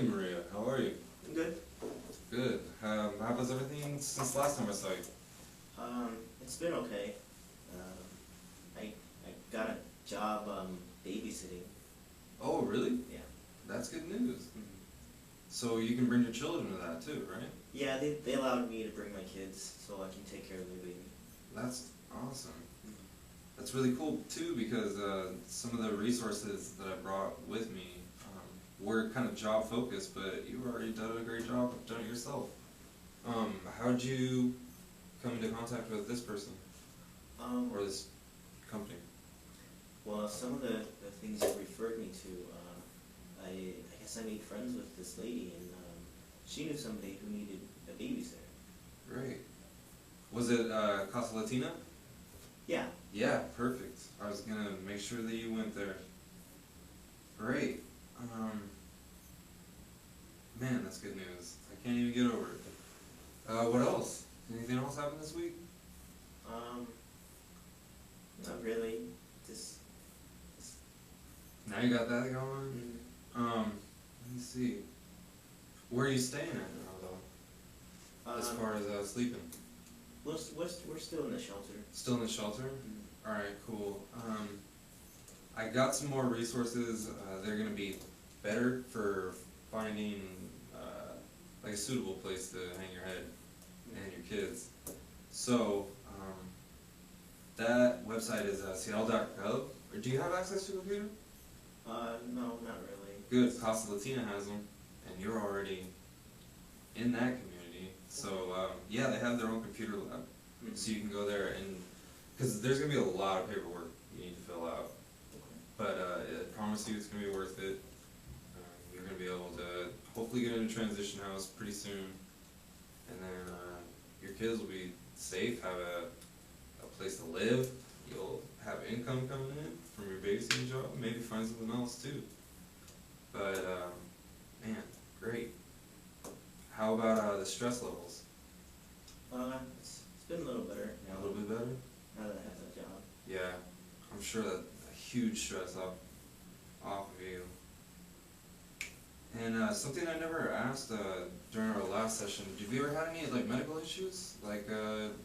Maria. How are you? I'm good. Good. How was everything since last time I saw you? It's been okay. I got a job babysitting. Oh, really? Yeah. That's good news. So you can bring your children to that too, right? Yeah, they allowed me to bring my kids so I can take care of their baby. That's awesome. That's really cool too because some of the resources that I brought with me were kind of job focused, but you've already done a great job of doing it yourself. How'd you come into contact with this person or this company? Well, some of the things you referred me to, I guess I made friends with this lady, and she knew somebody who needed a babysitter. Great. Was it Casa Latina? Yeah. Yeah, perfect. I was gonna make sure that you went there. Great. Man, that's good news. I can't even get over it. What else? Anything else happened this week? Not really. Just Now you got that going? Let me see. Where are you staying at now, though? As far as sleeping? we're still in the shelter. Still in the shelter? Alright, cool. I got some more resources. They're gonna be better for finding like a suitable place to hang your head and your kids. So, that website is seattle.gov. Or do you have access to a computer? No, not really. Good, Casa Latina has them, and you're already in that community. So, yeah, they have their own computer lab. So you can go there and, because there's going to be a lot of paperwork you need to fill out. But I promise you it's going to be worth it. You're going to be able to hopefully get in a transition house pretty soon. And then your kids will be safe, have a place to live. You'll have income coming in from your babysitting job, maybe find something else too. But, man, great. How about the stress levels? It's been a little better now. A little bit better? Now that I have that job. Yeah, I'm sure that's a huge stress off of you. And something I never asked during our last session, have you ever had any like medical issues? Like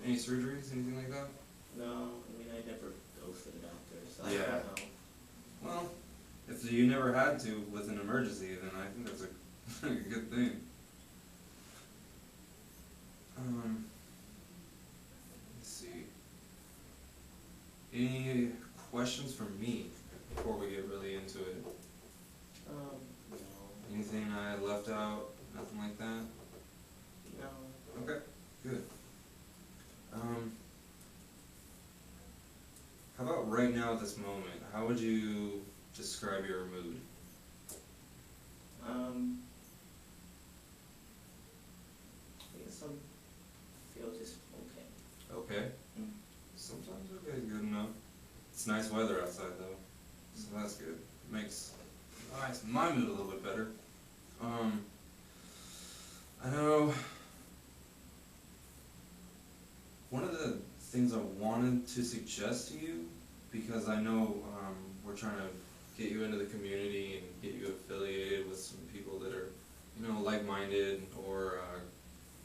any surgeries, anything like that? No, I mean, I never go to the doctor, so Yeah. I don't know. Well, if you never had to with an emergency, then I think that's a good thing. Let's see. Any questions from me before we get really into it? No. Anything I left out? Nothing like that? No. Okay, good. How about right now at this moment? How would you describe your mood? I guess I feel just okay. Okay? Sometimes okay is good enough. It's nice weather outside though, so that's good. It makes my mood a little bit better. I know one of the things I wanted to suggest to you, because I know we're trying to get you into the community and get you affiliated with some people that are, you know, like-minded or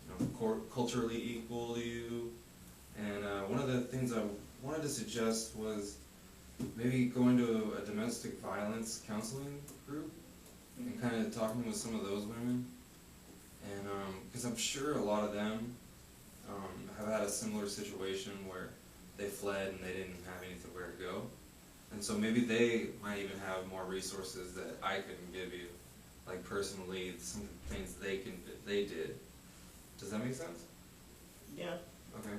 you know, culturally equal to you. And one of the things I wanted to suggest was maybe going to a domestic violence counseling group and kind of talking with some of those women. And because I'm sure a lot of them have had a similar situation where they fled and they didn't have anywhere to go. And so maybe they might even have more resources that I couldn't give you, like personally, some things they did. Does that make sense? Yeah. Okay.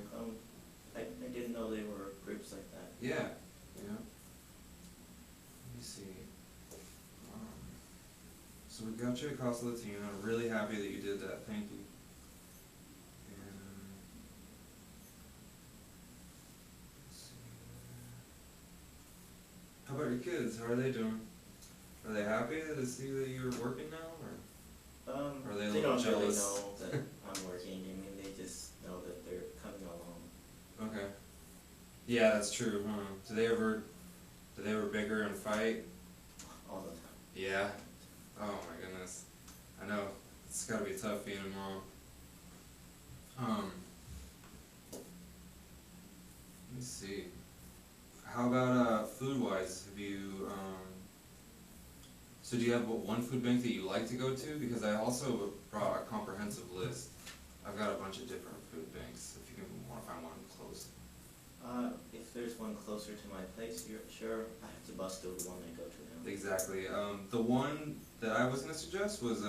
I didn't know there were groups like that. Yeah. Yeah. Let me see. So we got you at Casa Latina. I'm really happy that you did that. Thank you. And let's see. How about your kids? How are they doing? Are they happy to see that you're working now, or are they a little don't jealous? really know that I'm working. I mean, they just know that they're coming along. Okay. Yeah, that's true, huh? Do they ever bicker and fight? All the time. Yeah. Oh my goodness. I know tough being a mom. Let me see. How about food-wise? Have you so do you have one food bank that you like to go to? Because I also brought a comprehensive list. I've got a bunch of different food banks. If you can want to find one close. If there's one closer to my place, you're sure I have to bust over the one I go to now. Exactly. The one that I was gonna suggest was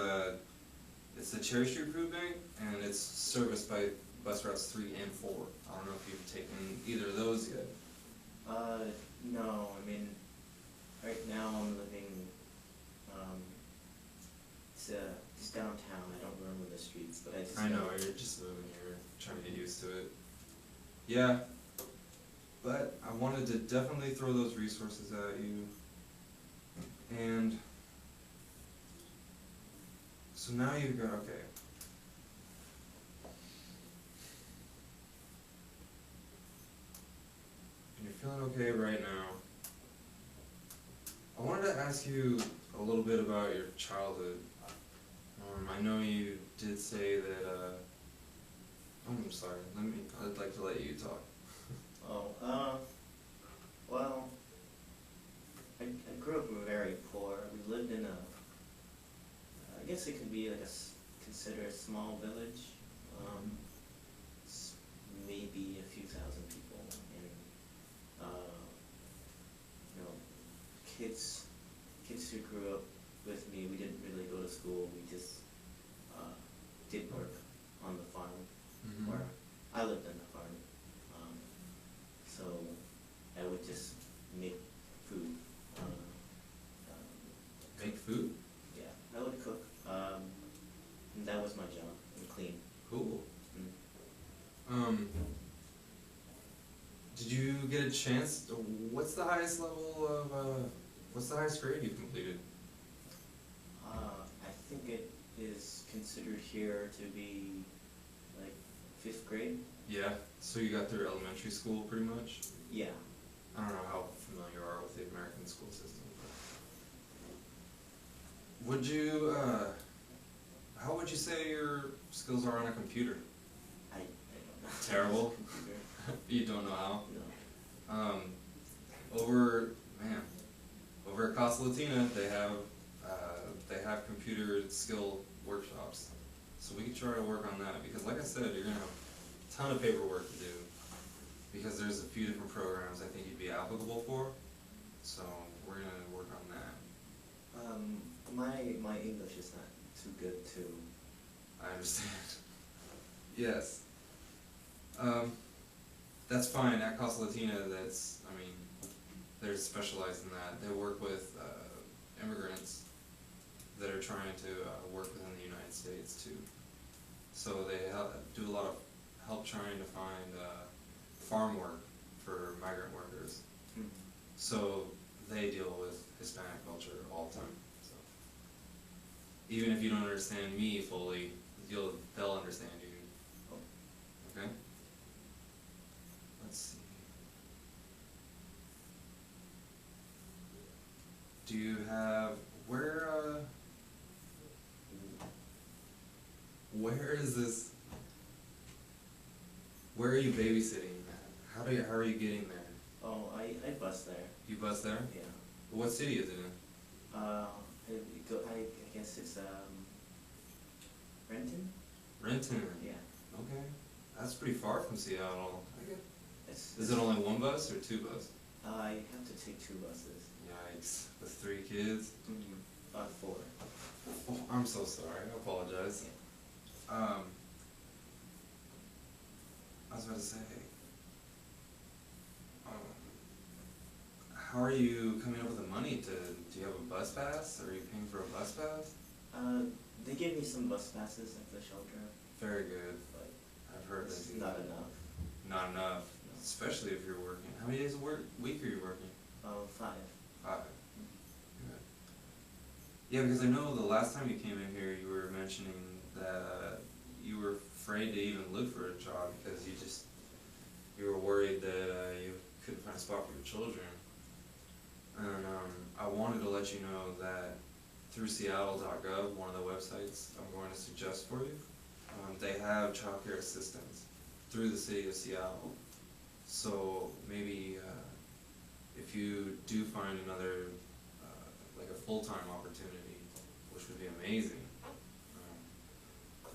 it's the Cherry Street Food Bank, and it's serviced by bus routes 3 and 4. I don't know if you've taken either of those yet. No, I mean, right now I'm living, it's downtown, I don't remember the streets, but I just I know, you're just moving, you're trying to get used to it. Yeah, but I wanted to definitely throw those resources at you. And so now you've got, okay. And you're feeling okay right now. I wanted to ask you a little bit about your childhood. I know you did say that, oh, I'm sorry, I'd like to let you talk. Well, I grew up very poor. We lived in I guess it could be like considered a small village. It's maybe a few thousand people, and you know, kids who grew up with me, we didn't really go to school. We just did work on the farm, Mm-hmm. where I lived in the farm. So I would just make food. Make food? Yeah, I would cook. And that was my job, and clean. Cool. Mm. Did you get a chance, what's the highest level of, what's the highest grade you've completed? I think it is considered here to be like 5th grade. Yeah, so you got through elementary school pretty much? Yeah. I don't know how familiar you are with the American school system. Would you, how would you say your skills are on a computer? I don't know. Terrible? Computer. You don't know how? No. Over at Casa Latina, they have computer skill workshops. So we could try to work on that, because like I said, you're gonna have a ton of paperwork to do, because there's a few different programs I think you'd be applicable for. So we're gonna work on that. My English is not too good to. I understand. Yes. That's fine. At Casa Latina, they're specialized in that. They work with immigrants that are trying to work within the United States too. So they do a lot of help trying to find farm work for migrant workers. Mm. So they deal with Hispanic culture all the time. So even if you don't understand me fully, they'll understand you. Okay? Let's see. Do you have where is this? Where are you babysitting at? How are you getting there? Oh, I bus there. You bus there? Yeah. What city is it in? I guess it's Renton. Renton. Yeah. Okay. That's pretty far from Seattle. Is It's it only one bus or 2 buses? I have to take 2 buses. Yikes. With 3 kids? 4. Oh, I'm so sorry. I apologize. Yeah. I was about to say, how are you coming up with the money do you have a bus pass? Are you paying for a bus pass? They gave me some bus passes at the shelter, Very good. but I've heard it's that. not enough. Not enough, No. especially if you're working. How many days a week are you working? 5. 5. Good. Yeah, because I know the last time you came in here, you were mentioning that you were afraid to even look for a job because you were worried that you couldn't find a spot for your children. And I wanted to let you know that through Seattle.gov, one of the websites I'm going to suggest for you. They have childcare assistance through the city of Seattle. So maybe if you do find another, like a full-time opportunity, which would be amazing,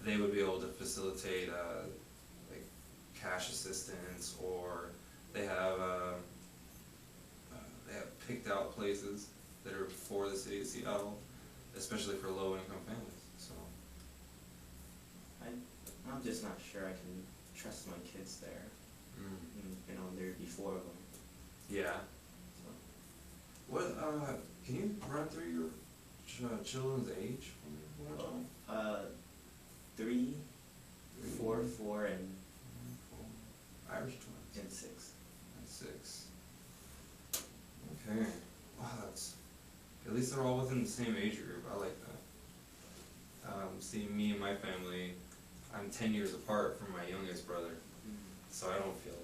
they would be able to facilitate like cash assistance, or they have picked out places that are for the city of Seattle, especially for low-income families. So I'm just not sure I can trust my kids there. You know, there'd be 4 of them. yeah. So What can you run through your children's age for me one more time? 3, 4, Three, 4, and Irish twins. 6. And 6. Okay. Wow, that's at least they're all within the same age group. I like that. See, me and my family, I'm 10 years apart from my youngest brother, so I don't feel like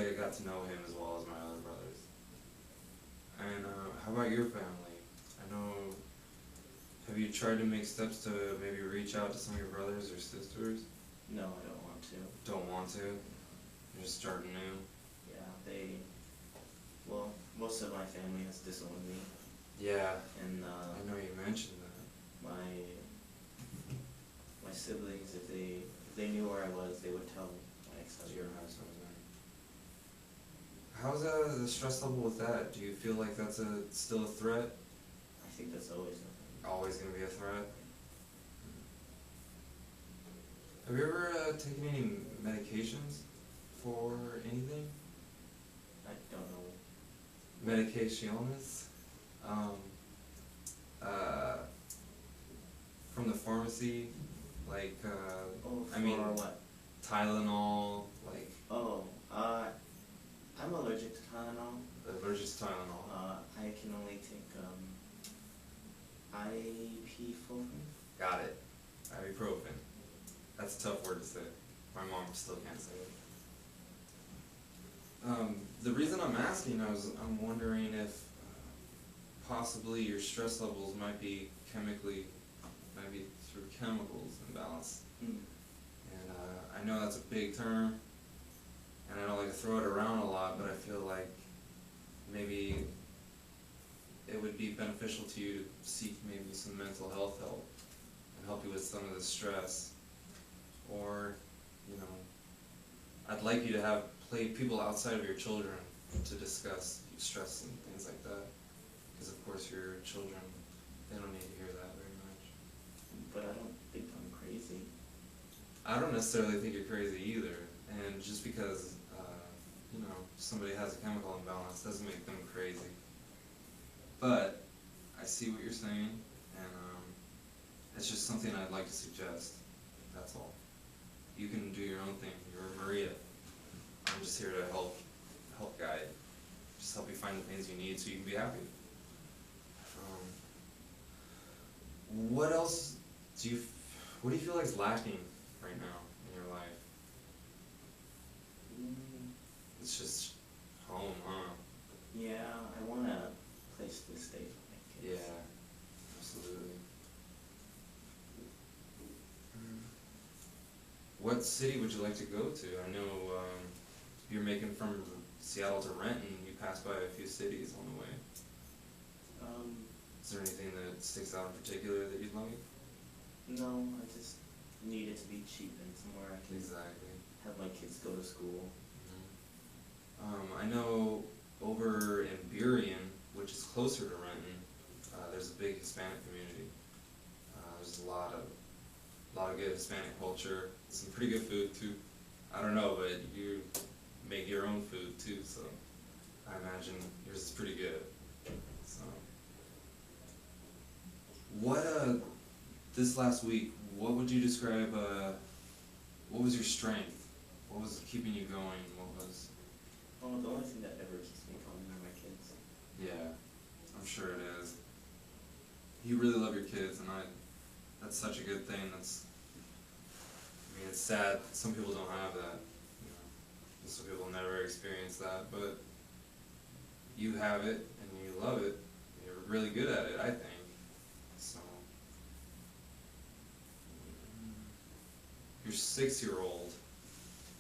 I got to know him as well as my other brothers. And how about your family? I know. Have you tried to make steps to maybe reach out to some of your brothers or sisters? No, I don't want to. Don't want to? You're just starting new? Yeah, well, most of my family has disowned me, Yeah, and I know you mentioned that. my siblings, if they knew where I was, they would tell my Your ex-husband. husband. How's the stress level with that? Do you feel like that's still a threat? I think that's always something. Always gonna be a threat? Have you ever taken any medications for anything? I don't know. Medications? From the pharmacy, like, Oh, I mean, for what? Tylenol, like, I'm allergic to Tylenol. allergic to Tylenol. I can only take ibuprofen. Got it. Ibuprofen. That's a tough word to say. My mom still can't say it. The reason I'm asking, I'm wondering if possibly your stress levels might be through chemicals imbalance. Mm. And I know that's a big term, and I don't like to throw it around a lot, but I feel like maybe it would be beneficial to you to seek maybe some mental health help and help you with some of the stress. Or, you know, I'd like you to have people outside of your children to discuss stress and things like that. Because of course your children, they don't need to hear that very much. But I don't think I'm crazy. I don't necessarily think you're crazy either. And just because, you know, somebody has a chemical imbalance doesn't make them crazy. But I see what you're saying, and it's just something I'd like to suggest. That's all. You can do your own thing. You're Maria. I'm just here to help guide. Just help you find the things you need so you can be happy. What else what do you feel like is lacking right now in your life? It's just home, huh? Yeah, I want a place to stay for my kids. Yeah, absolutely. What city would you like to go to? I know you're making from Seattle to Renton. You pass by a few cities on the way. Is there anything that sticks out in particular that you'd like? No, I just need it to be cheap and somewhere I can Exactly. have my kids go to school. I know over in Burien, which is closer to Renton, there's a big Hispanic community. There's a lot of good Hispanic culture. Some pretty good food too. I don't know, but you make your own food too, so I imagine yours is pretty good. So, this last week, what would you describe? What was your strength? What was keeping you going? Well, the only thing that ever keeps me going are my kids. Yeah, I'm sure it is. You really love your kids, and that's such a good thing. I mean, it's sad. Some people don't have that. You know, some people never experience that, but you have it, and you love it. You're really good at it, I think. So, your 6-year-old,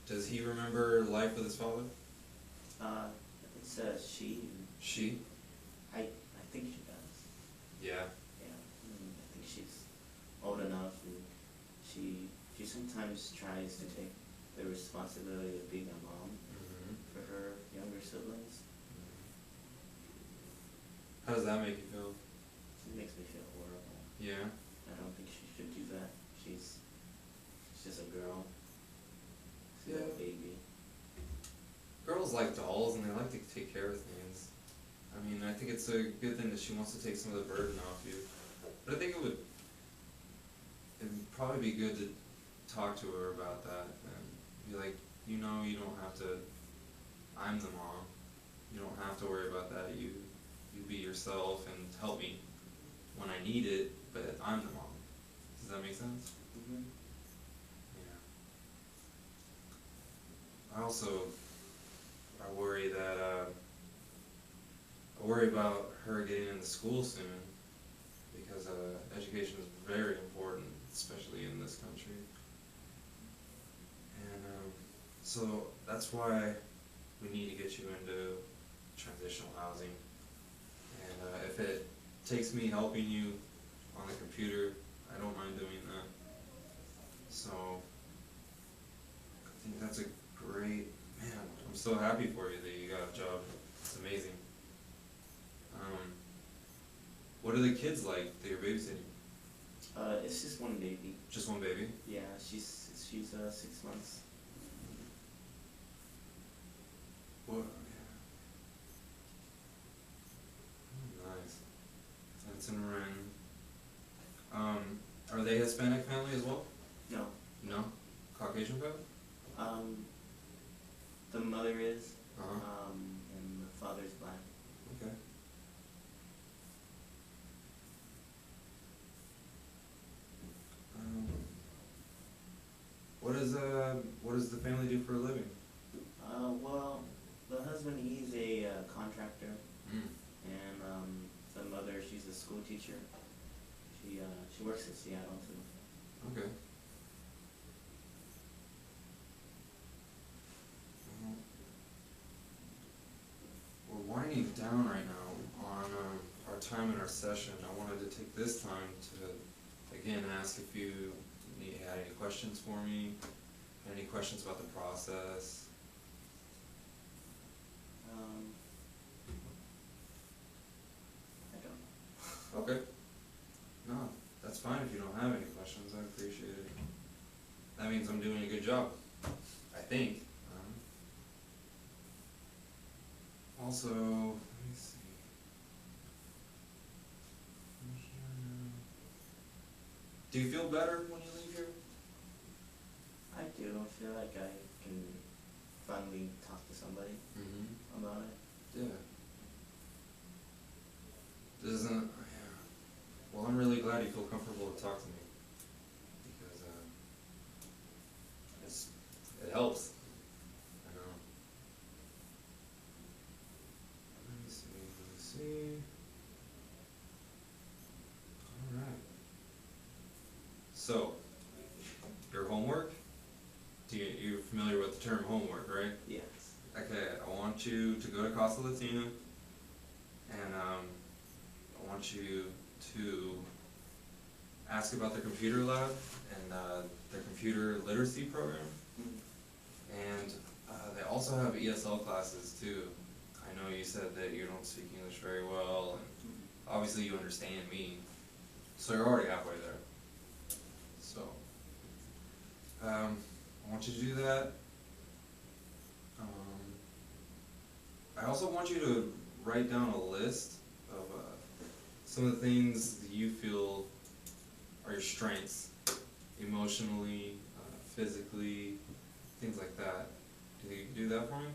does he remember life with his father? It's she. She? I think she does. Yeah. Yeah, I think she's old enough, and she sometimes tries to take the responsibility of being a mom Mm-hmm. for her younger siblings. How does that make you feel? It makes me feel horrible. Yeah. I don't think she should do that. She's just a girl. She's Yeah. a baby. Girls like dolls and they like to take care of things. I mean, I think it's a good thing that she wants to take some of the burden off you. But I think it'd probably be good to talk to her about that and be like, you know, you don't have to, I'm the mom. You don't have to worry about that. You be yourself and help me when I need it, but I'm the mom. Does that make sense? Mm-hmm. Yeah. I worry about her getting into school soon, because education is very important, especially in this country. And so that's why we need to get you into transitional housing. And if it takes me helping you on the computer, I don't mind doing that. So I think that's a great, man, I'm so happy for you that you got a job. It's amazing. What are the kids like that you're babysitting? It's just one baby. Just one baby? Yeah, she's 6 months. What? Yeah. Nice. And it's in Marin. Are they Hispanic family as well? No. No? Caucasian family? The mother is, Uh-huh. and the father's black. Okay. What does the family do for a living? Well, the husband, he's a contractor, Mm. and the mother, she's a school teacher. She works in Seattle too. Okay. We're winding down right now on our time in our session. I wanted to take this time to, again, ask if you had any questions for me, had any questions about the process. I don't know. Okay. No, that's fine if you don't have any questions. I appreciate it. That means I'm doing a good job, I think. Also, let me see. Do you feel better when you leave here? I do. I feel like I can finally talk to somebody Mm-hmm. about it. Yeah. Doesn't, yeah. Well, I'm really glad you feel comfortable to talk to me, because it helps. I know. Let me see. All right. So, your homework. You're familiar with the term homework, right? Yes. Okay, I want you to go to Casa Latina, and I want you to ask about their computer lab and their computer literacy program. And they also have ESL classes too. I know you said that you don't speak English very well, and obviously you understand me, so you're already halfway there. So, I want you to do that. I also want you to write down a list of some of the things that you feel are your strengths, emotionally, physically, things like that. Do you do that for me?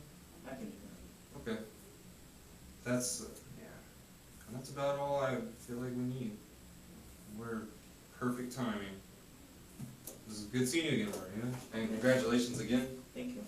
I can do that. Okay. That's, yeah. And that's about all I feel like we need. We're perfect timing. This is good seeing you again, Maria. And congratulations again. Thank you.